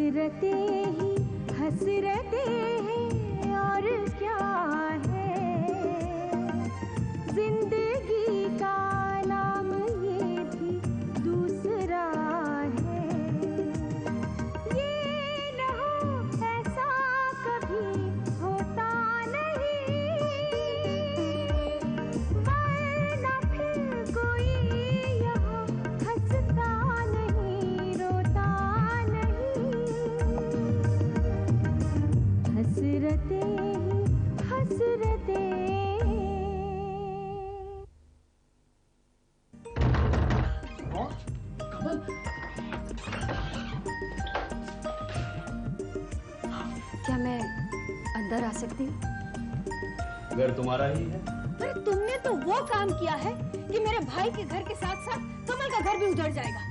हसरते हैं और क्या है, जिंदगी का नाम ये भी दूसरा है। ये न हो ऐसा कभी होता नहीं, वरना फिर कोई यहाँ हंसता नहीं, रोता नहीं। हसरते हसरते। कमल, क्या मैं अंदर आ सकती हूँ? घर तुम्हारा ही है। पर तुमने तो वो काम किया है कि मेरे भाई के घर के साथ साथ कमल का घर भी उजड़ जाएगा।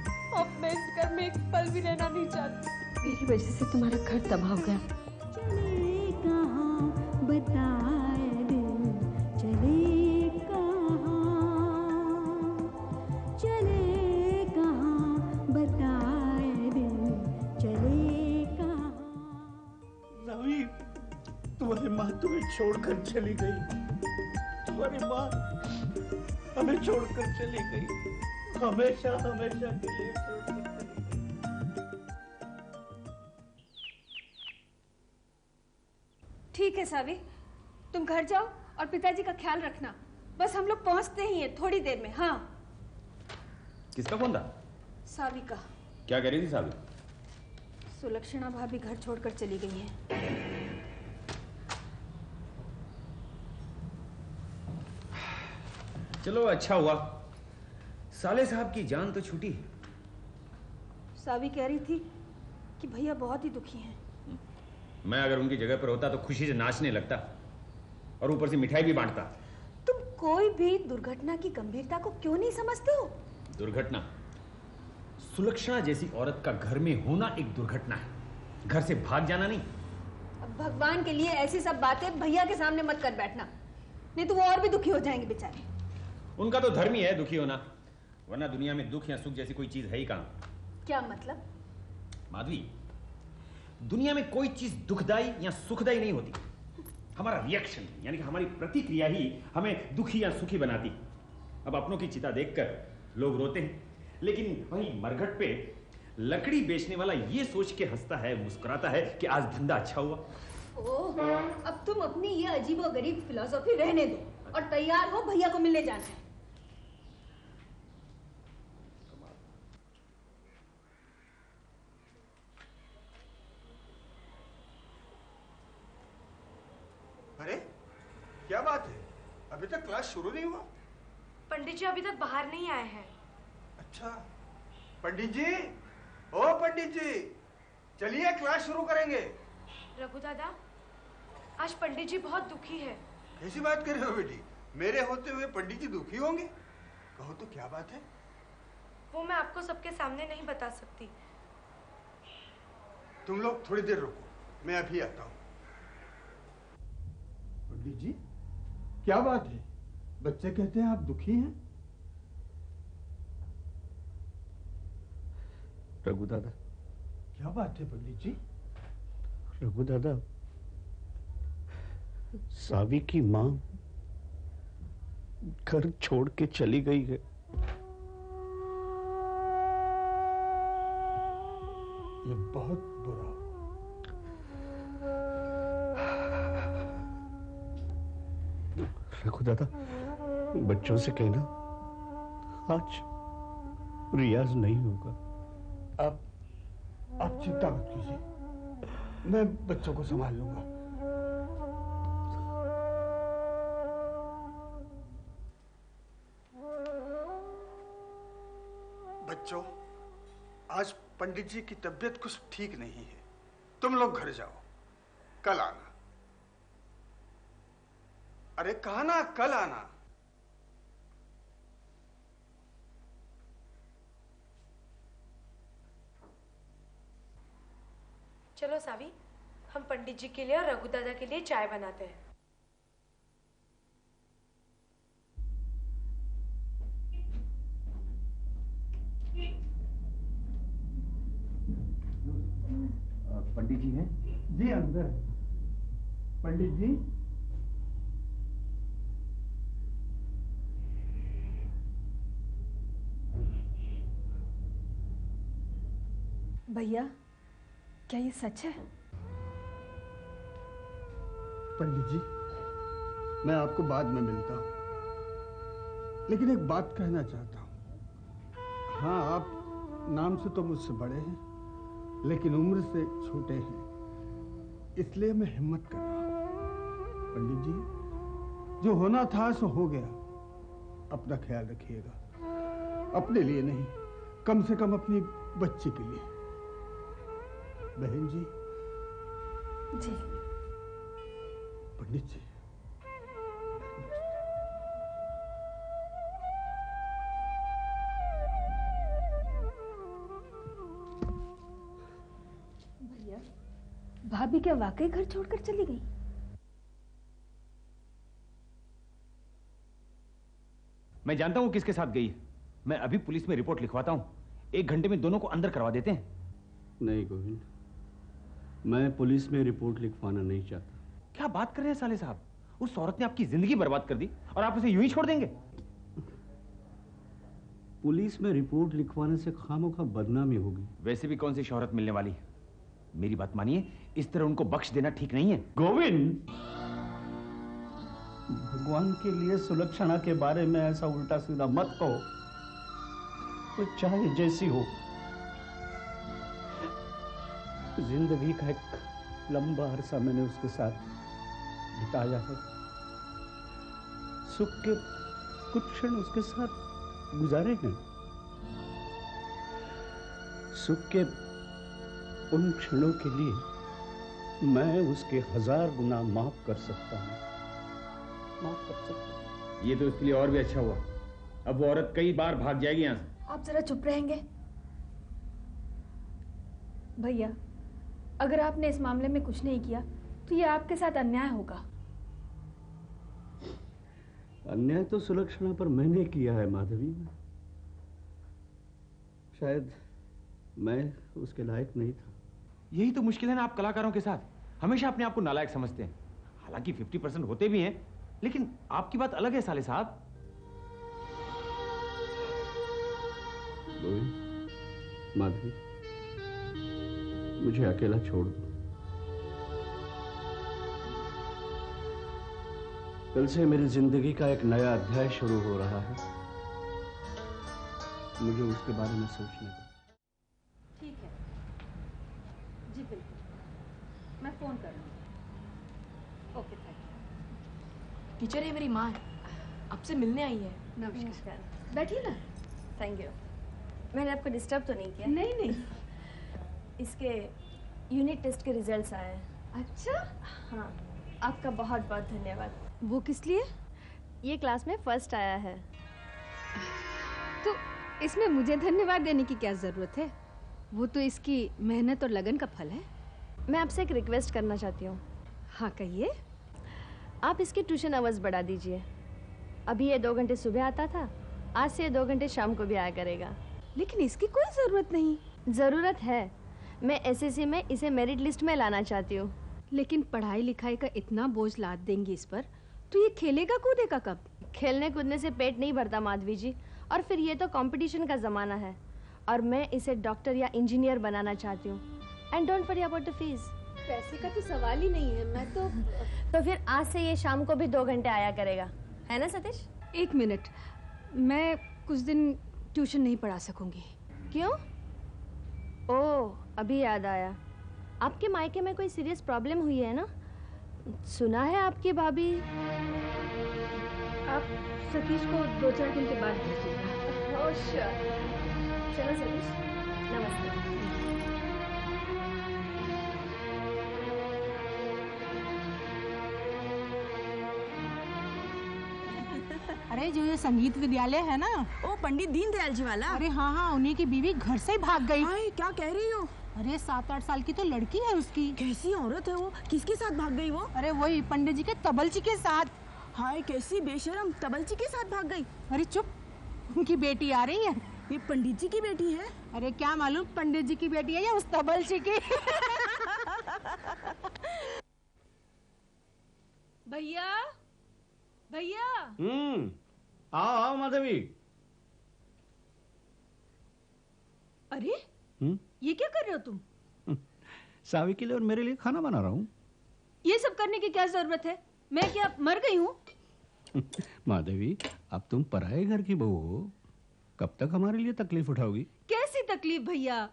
अब मैं इस घर में एक पल भी रहना नहीं चाहती। मेरी वजह से तुम्हारा घर तबाह हो गया। चले कहाँ बताए दिल, चले कहाँ बताए दिल, चले कहाँ। रवि, तुम्हारी माँ तुम्हें छोड़कर चली गई। तुम्हारी माँ हमें छोड़कर चली गई, हमेशा हमेशा के लिए छोड़कर चली गई। ठीक है सावी, तुम घर जाओ और पिताजी का ख्याल रखना। बस हम लोग पहुंचते ही हैं थोड़ी देर में। हाँ। किसका फोन था? सावी का। क्या कह रही थी सावी? सुलक्षणा भाभी घर छोड़कर चली गई हैं। चलो अच्छा हुआ, साले साहब की जान तो छूटी। सावी कह रही थी कि भैया बहुत ही दुखी हैं। मैं अगर उनकी जगह पर होता तो खुशी से नाचने लगता और ऊपर से मिठाई भी बांटता। तुम कोई भी दुर्घटना की गंभीरता को क्यों नहीं समझते हो? दुर्घटना? सुलक्षणा जैसी औरत का घर में होना एक दुर्घटना है, घर से भाग जाना नहीं। अब भगवान के लिए ऐसी सब बातें भैया के सामने मत कर बैठना, नहीं तो वो और भी दुखी हो जाएंगे बेचारे। उनका तो धर्म ही है दुखी होना, वरना दुनिया में दुख या सुख जैसी कोई चीज है ही कहां। क्या मतलब? माधवी, दुनिया में कोई चीज दुखदाई या सुखदाई नहीं होती। हमारा रिएक्शन यानी कि हमारी प्रतिक्रिया ही हमें दुखी या सुखी बनाती। अब अपनों की चिता देखकर लोग रोते हैं, लेकिन वहीं मरघट पे लकड़ी बेचने वाला ये सोच के हंसता है, मुस्कुराता है कि आज धंधा अच्छा हुआ। ओह, अब तुम अपनी ये अजीबोगरीब फिलॉसफी रहने दो और तैयार हो भैया को मिलने जाना है। अरे क्या बात है, अभी तक क्लास शुरू नहीं हुआ? पंडित जी अभी तक बाहर नहीं आए हैं। अच्छा, पंडित जी, ओ पंडित जी, चलिए क्लास शुरू करेंगे। रघु दादा, आज पंडित जी बहुत दुखी है। कैसी बात कर रहे हो बेटी? मेरे होते हुए पंडित जी दुखी होंगे? कहो तो क्या बात है? वो मैं आपको सबके सामने नहीं बता सकती। तुम लोग थोड़ी देर रुको, मैं अभी आता हूँ। पंडित जी, क्या बात है? बच्चे कहते हैं आप दुखी हैं। रघु दादा। क्या बात है पंडित जी? रघु दादा, सावी की मां घर छोड़ के चली गई है। ये बहुत बुरा। रघु दादा, बच्चों से कहना आज रियाज नहीं होगा। आप चिंता मत कीजिए, मैं बच्चों को संभाल लूंगा। बच्चों, आज पंडित जी की तबीयत कुछ ठीक नहीं है, तुम लोग घर जाओ, कल आना। अरे कहा ना कल आना। चलो सावी, हम पंडित जी के लिए और रघु दादा के लिए चाय बनाते हैं। पंडित जी हैं? जी अंदर। पंडित जी, भैया, क्या ये सच है? पंडित जी, मैं आपको बाद में मिलता हूँ, लेकिन एक बात कहना चाहता हूँ। हाँ, आप नाम से तो मुझसे बड़े हैं, लेकिन उम्र से छोटे हैं, इसलिए मैं हिम्मत कर रहा हूँ। पंडित जी, जो होना था सो हो गया। अपना ख्याल रखिएगा, अपने लिए नहीं, कम से कम अपनी बच्ची के लिए। बहन जी। जी। पंडित जी, भैया, भाभी क्या वाकई घर छोड़कर चली गई? मैं जानता हूँ किसके साथ गई है। मैं अभी पुलिस में रिपोर्ट लिखवाता हूँ। 1 घंटे में दोनों को अंदर करवा देते हैं। नहीं गोविंद, मैं पुलिस में रिपोर्ट लिखवाना नहीं चाहता। क्या बात कर रहे हैं साले साहब? उस औरत ने आपकी जिंदगी बर्बाद कर दी और आप उसे यूं ही छोड़ देंगे? पुलिस में रिपोर्ट लिखवाने से खामोखा बदनामी होगी। वैसे भी कौन सी शोहरत मिलने वाली है। मेरी बात मानिए, इस तरह उनको बख्श देना ठीक नहीं है। गोविंद, भगवान के लिए सुलक्षणा के बारे में ऐसा उल्टा सीधा मत कहो। तो चाहे जैसी हो, जिंदगी का एक लंबा अरसा मैंने उसके साथ बिताया है। सुख के कुछ क्षण उसके साथ गुजारे हैं। सुख के उन क्षणों के लिए मैं उसके 1000 गुना माफ कर सकता हूं। माफ कर सकता हूं। ये तो इसके लिए और भी अच्छा हुआ। अब वो औरत कई बार भाग जाएगी यहाँ से। आप जरा चुप रहेंगे? भैया, अगर आपने इस मामले में कुछ नहीं किया तो ये आपके साथ अन्याय होगा। अन्याय तो सुलक्षणा पर मैंने किया है माधवी। शायद मैं उसके लायक नहीं था। यही तो मुश्किल है ना आप कलाकारों के साथ। हमेशा अपने आप को नालायक समझते हैं। हालांकि 50% होते भी हैं, लेकिन आपकी बात अलग है साले साहब। गोविंद, माधवी, मुझे अकेला छोड़ दो। कल से मेरी जिंदगी का एक नया अध्याय शुरू हो रहा है। मुझे उसके बारे में सोचने दो। ठीक है जी, बिल्कुल, मैं फोन कर लूँगी। Okay, thank you. टीचर, ये मेरी माँ है, आपसे मिलने आई है। नमस्कार, बैठिए ना। Thank you. मैंने आपको डिस्टर्ब तो नहीं किया? नहीं नहीं। इसके यूनिट टेस्ट के रिजल्ट्स आए हैं। अच्छा, हाँ, आपका बहुत बहुत धन्यवाद। वो किस लिए? ये क्लास में फर्स्ट आया है। तो इसमें मुझे धन्यवाद देने की क्या जरूरत है? वो तो इसकी मेहनत और लगन का फल है। मैं आपसे एक रिक्वेस्ट करना चाहती हूँ। हाँ, कहिए। आप इसके ट्यूशन आवर्स बढ़ा दीजिए। अभी ये 2 घंटे सुबह आता था, आज से ये 2 घंटे शाम को भी आया करेगा। लेकिन इसकी कोई जरूरत नहीं। ज़रूरत है। मैं एसएससी में इसे मेरिट लिस्ट में लाना चाहती हूँ। लेकिन पढ़ाई लिखाई का इतना बोझ लाद देंगी इस पर, तो ये खेलेगा कूदेगा कब? खेलने कूदने से पेट नहीं भरता माधवी जी, और फिर ये तो कंपटीशन का ज़माना है, और मैं इसे डॉक्टर या इंजीनियर बनाना चाहती हूँ। And don't worry about the fees. पैसे का तो सवाल ही नहीं है। मैं तो फिर आज से ये शाम को भी 2 घंटे आया करेगा, है ना सतीश? 1 मिनट, मैं कुछ दिन ट्यूशन नहीं पढ़ा सकूंगी। क्यों? ओह, अभी याद आया, आपके मायके में कोई सीरियस प्रॉब्लम हुई है ना? सुना है आपकी भाभी। आप सतीश को 2-4 दिन के बाद भेजिएगा। Oh sure. चलो सतीश, नमस्ते। अरे जो ये संगीत विद्यालय है ना, ओ पंडित दीनदयाल जी वाला। अरे हाँ हाँ, उन्हीं की बीवी घर से ही भाग गई। हाय, क्या कह रही हो? अरे 7-8 साल की तो लड़की है उसकी। कैसी औरत है वो? किसके साथ भाग गई वो? अरे वही पंडित जी के तबलची के साथ। हाय, कैसी बेशरम, तबलची के साथ भाग गई। अरे चुप, उनकी बेटी आ रही है। ये पंडित जी की बेटी है? अरे क्या मालूम पंडित जी की बेटी है या उस तबलची की। भैया भैया आओ आओ माधवी। अरे ये क्या कर रहे हो तुम? सावी के लिए और मेरे लिए खाना बना रहा हूँ। ये सब करने की क्या जरूरत है? मैं क्या मर गई हूँ? माधवी, अब तुम पराये घर की बहू हो, कब तक हमारे लिए तकलीफ उठाओगी? कैसी तकलीफ भैया?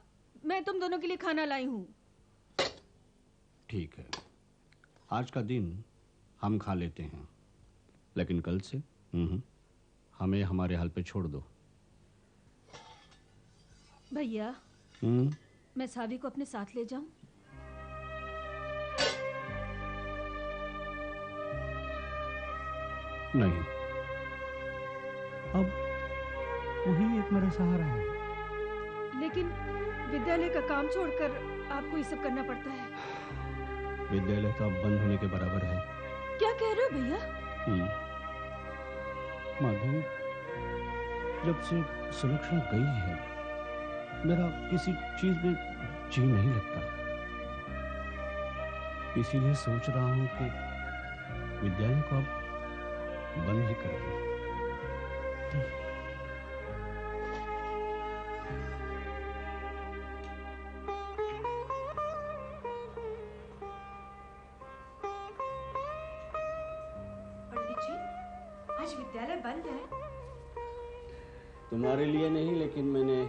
मैं तुम दोनों के लिए खाना लाई हूँ। ठीक है, आज का दिन हम खा लेते हैं, लेकिन कल से हमें हमारे हाल पे छोड़ दो। भैया मैं सावी को अपने साथ ले जाऊं? नहीं, अब वही एक मेरा सहारा है। लेकिन विद्यालय का काम छोड़कर आपको ये सब करना पड़ता है। विद्यालय तो अब बंद होने के बराबर है। क्या कह रहे हो भैया? माधवी, जब से सुलक्षणा गई है, मेरा किसी चीज में जी नहीं लगता। इसीलिए सोच रहा हूं कि विद्यालय को अब बंद ही कर दूं। पंडित जी, आज विद्यालय बंद है। तुम्हारे लिए नहीं, लेकिन मैंने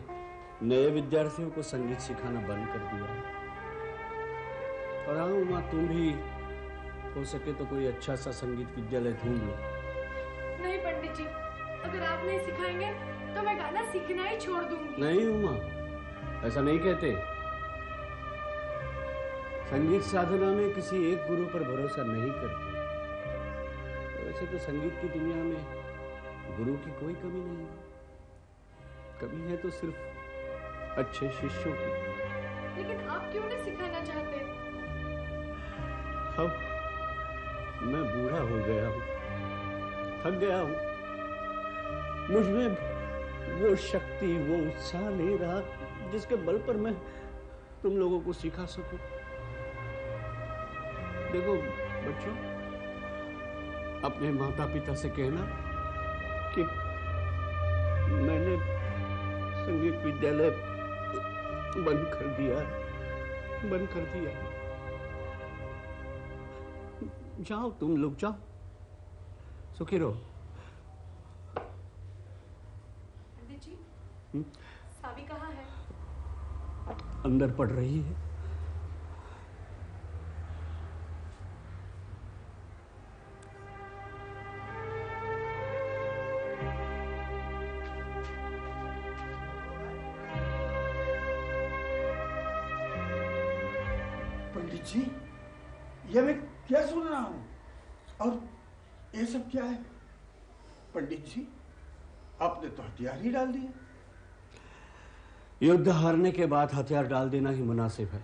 नए विद्यार्थियों को संगीत सिखाना बंद कर दिया है। और हाँ उमा, तुम भी हो सके तो कोई अच्छा सा संगीत विद्यालय ढूंढ लो। नहीं पंडित जी, अगर आप नहीं सिखाएंगे तो मैं गाना सीखना ही छोड़ दूंगी। नहीं उमा, ऐसा नहीं कहते। संगीत साधना में किसी एक गुरु पर भरोसा नहीं करते। वैसे तो संगीत की दुनिया में गुरु की कोई कमी नहीं है। कमी है तो सिर्फ अच्छे शिष्यों की। लेकिन आप क्यों नहीं सिखाना चाहते? अब मैं बूढ़ा हो गया हूँ, थक गया हूँ। मुझमें वो शक्ति, वो उत्साह नहीं रहा जिसके बल पर मैं तुम लोगों को सिखा सकूं। देखो बच्चों, अपने माता पिता से कहना कि मैंने संगीत विद्यालय बंद कर दिया। जाओ तुम लोग, जाओ, सुखी रहो। पंडित जी, सावी कहाँ है? अंदर पढ़ रही है। पंडित जी, ये मैं क्या सुन रहा हूं? और ये सब क्या है? पंडित जी, आपने तो हथियार ही डाल दिए। युद्ध हारने के बाद हथियार डाल देना ही मुनासिब है।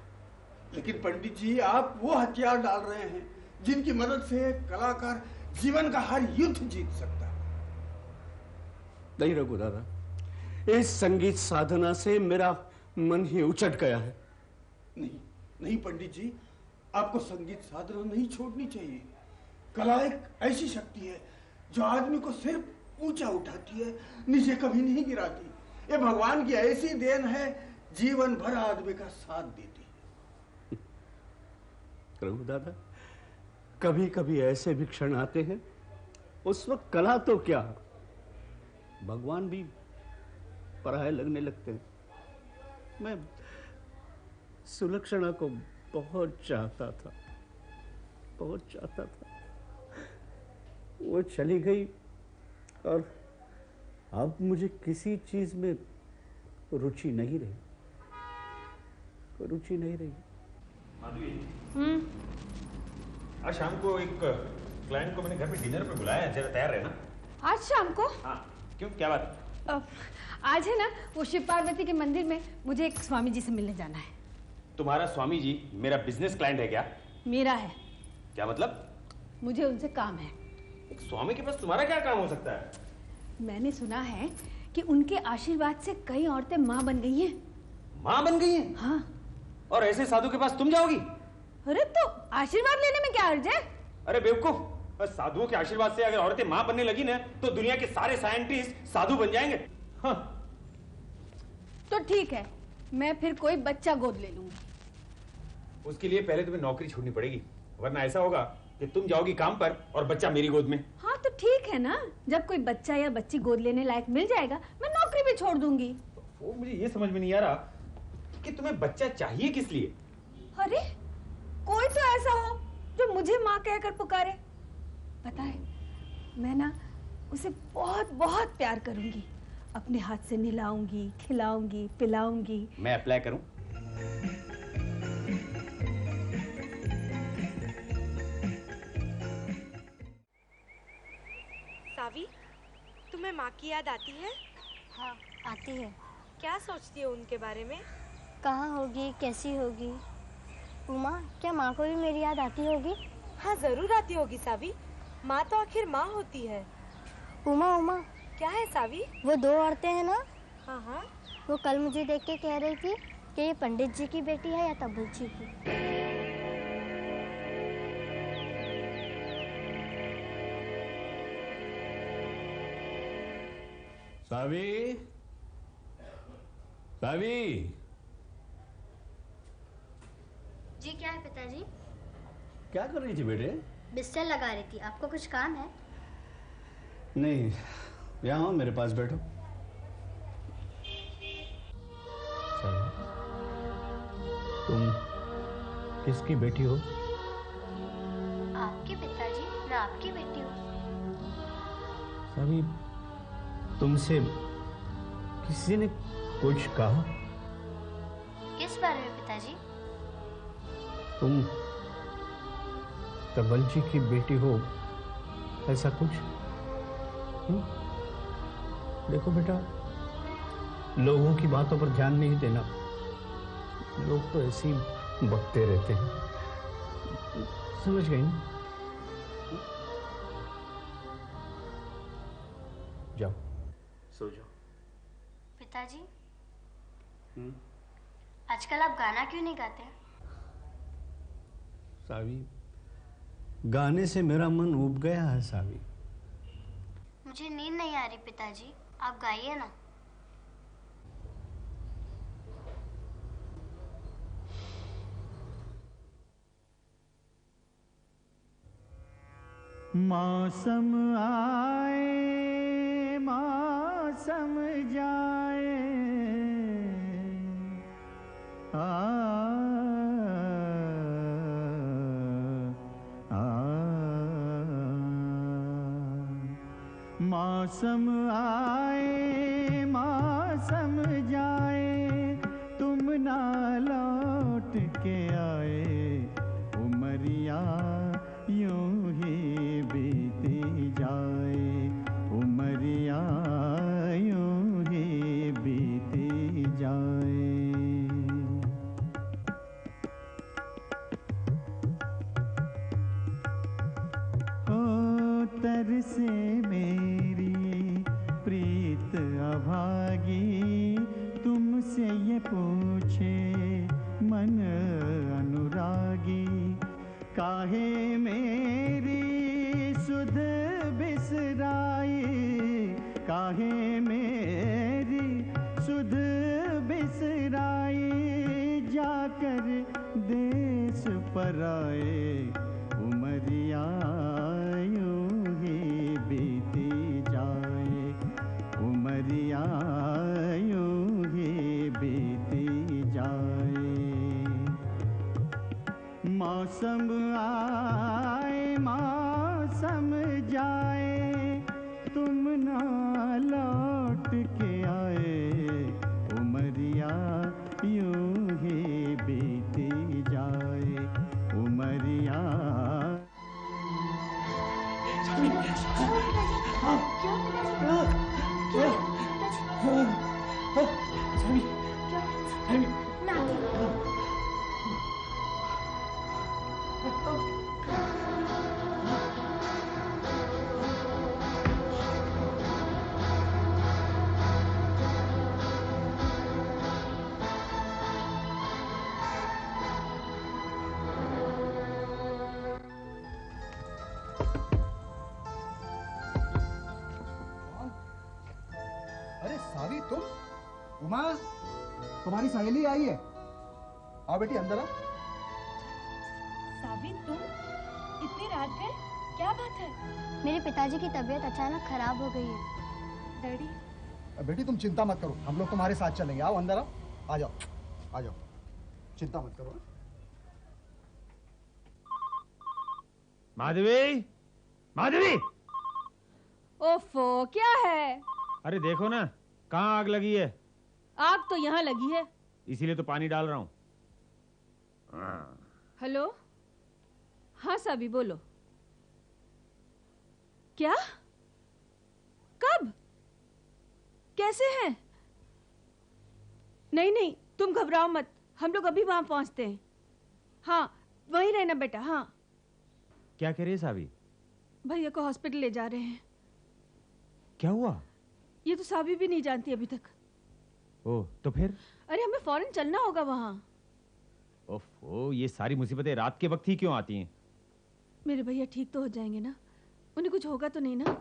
लेकिन पंडित जी, आप वो हथियार डाल रहे हैं जिनकी मदद से एक कलाकार जीवन का हर युद्ध जीत सकता है। नहीं रघु दादा, इस संगीत साधना से मेरा मन ही उचट गया है। नहीं पंडित जी, आपको संगीत साधना नहीं छोड़नी चाहिए। कला एक ऐसी शक्ति है जो आदमी को सिर्फ ऊंचा उठाती है, नीचे कभी नहीं गिराती। ये भगवान की ऐसी देन है, जीवन भर आदमी का साथ देती है। रघु दादा, कभी कभी ऐसे भी क्षण आते हैं, उस वक्त कला तो क्या, भगवान भी पराये लगने लगते हैं। मैं सुलक्षणा को बहुत चाहता था। वो चली गई और अब मुझे किसी चीज में रुचि नहीं रही। माधवी, आज शाम को एक क्लाइंट को मैंने घर पे डिनर पे बुलाया है, जरा तैयार रहना। आज शाम को? हाँ, क्यों, क्या बात? आज है ना, वो शिव पार्वती के मंदिर में मुझे एक स्वामी जी से मिलने जाना है। तुम्हारा स्वामी जी मेरा बिजनेस क्लाइंट है क्या? मेरा है। क्या मतलब? मुझे उनसे काम है। एक स्वामी के पास तुम्हारा क्या काम हो सकता है? मैंने सुना है कि उनके आशीर्वाद से कई औरतें माँ बन गई हैं। माँ बन गई हैं? हाँ। और ऐसे साधु के पास तुम जाओगी? अरे तो आशीर्वाद लेने में क्या अर्ज है? अरे बेवकूफ, साधुओं के आशीर्वाद से अगर औरतें मां बनने लगी ना तो दुनिया के सारे साइंटिस्ट साधु बन जाएंगे। हाँ। तो ठीक है, मैं फिर कोई बच्चा गोद ले लूंगी। उसके लिए पहले तुम्हें नौकरी छोड़नी पड़ेगी, वरना ऐसा होगा कि तुम जाओगी काम पर और बच्चा मेरी गोद में। हाँ तो ठीक है ना, जब कोई बच्चा या बच्ची गोद लेने लायक मिल जाएगा मैं नौकरी भी छोड़ दूंगी। वो मुझे ये समझ में नहीं आ रहा कि तुम्हें बच्चा चाहिए किस लिए। अरे कोई तो ऐसा हो जो मुझे माँ कहकर पुकारे। पता है, मैं ना उसे बहुत बहुत प्यार करूंगी, अपने हाथ से नहलाऊंगी, खिलाऊंगी, पिलाऊंगी। मैं अप्लाई करूं? सावी, तुम्हें माँ की याद आती है? हाँ आती है। क्या सोचती हो उनके बारे में? कहाँ होगी, कैसी होगी? उमा, क्या माँ को भी मेरी याद आती होगी? हाँ जरूर आती होगी सावी, माँ तो आखिर माँ होती है। उमा उमा, क्या है सावी? वो दो औरतें हैं ना, हाँ हाँ, वो कल मुझे देख के कह रही थी कि ये पंडित जी की बेटी है या तब्बू जी की। सावी, सावी। जी क्या है पिताजी? क्या कर रही थी बेटे? बिस्तर लगा रही थी। आपको कुछ काम है? नहीं, यहाँ आओ, मेरे पास बैठो। तुम किसकी बेटी हो? आपकी पिताजी, मैं आपकी बेटी हूँ। सावी, तुमसे किसी ने कुछ कहा? किस बारे में पिताजी? तुम तबल जी की बेटी हो, ऐसा कुछ? देखो बेटा, लोगों की बातों पर ध्यान नहीं देना। लोग तो ऐसे ही बकते रहते हैं, समझ गई ना? जाओ सो जाओ। पिताजी, आजकल आप गाना क्यों नहीं गाते? सावी, गाने से मेरा मन ऊब गया है सावी। मुझे नींद नहीं आ रही पिताजी, आप गाइए ना। मौसम आए मौसम जाए, मौसम आए मौसम जाए, तुम ना लौट के आए, उमरिया यूं ही बीती जाए, उमरिया यूं ही बीती जाए। ओ तरसे मेरी प्रीत अभागी, तुमसे ये पूछे मन अनुरागी, काहे मेरी सुध बिसराई, काहे मेरी सुध बिसराई, जाकर देश पर आए, उमरिया यूं ही बीती जाए, उमरिया यूं ही बीती जाए। मौसम आए मौसम जाए, तुम ना लौट के आए, उमरिया यूं ही बीती जाए, उमरिया। उमा, तुम्हारी सहेली आई है। आओ बेटी अंदर आओ। साबित, तुम इतनी रात गए, क्या बात है? मेरे पिताजी की तबीयत अचानक खराब हो गई है। डैडी, बेटी तुम चिंता मत करो, हम लोग तुम्हारे साथ चलेंगे। आओ अंदर आओ, आ जाओ आ जाओ, चिंता मत करो। माधवी, माधवी! ओफो, क्या है? अरे देखो ना, कहाँ आग लगी है। आग तो यहाँ लगी है। इसीलिए तो पानी डाल रहा हूँ। हेलो, हाँ साबी बोलो। क्या? कब? कैसे हैं? नहीं नहीं, तुम घबराओ मत, हम लोग अभी वहां पहुंचते हैं। हाँ, वहीं रहना बेटा। हाँ। क्या कह रही है साबी? भैया को हॉस्पिटल ले जा रहे हैं। क्या हुआ? ये तो साबी भी नहीं जानती अभी तक। ओह, तो फिर? अरे हमें फौरन चलना होगा वहां। ओह, ये सारी मुसीबतें रात के वक्त ही क्यों आती हैं? मेरे भैया ठीक तो हो जाएंगे ना? उन्हें कुछ होगा तो नहीं ना?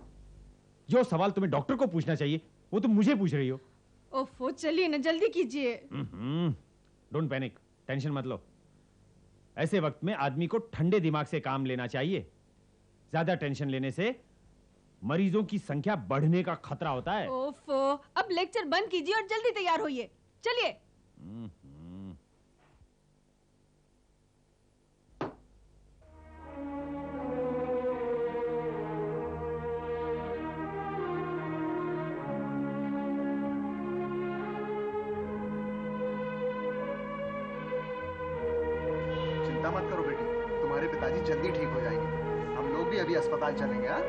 जो सवाल तुम्हें डॉक्टर को पूछना चाहिए वो तुम मुझे पूछ रही हो। ओफो, चलिए ना, जल्दी कीजिए। डोंट पैनिक, टेंशन मत लो। ऐसे वक्त में आदमी को ठंडे दिमाग से काम लेना चाहिए। ज्यादा टेंशन लेने से मरीजों की संख्या बढ़ने का खतरा होता है। ओफो, अब लेक्चर बंद कीजिए और जल्दी तैयार होइए। चलिए। चिंता मत करो बेटी, तुम्हारे पिताजी जल्दी ठीक हो जाएंगे। हम लोग भी अभी अस्पताल चलेंगे। हाँ?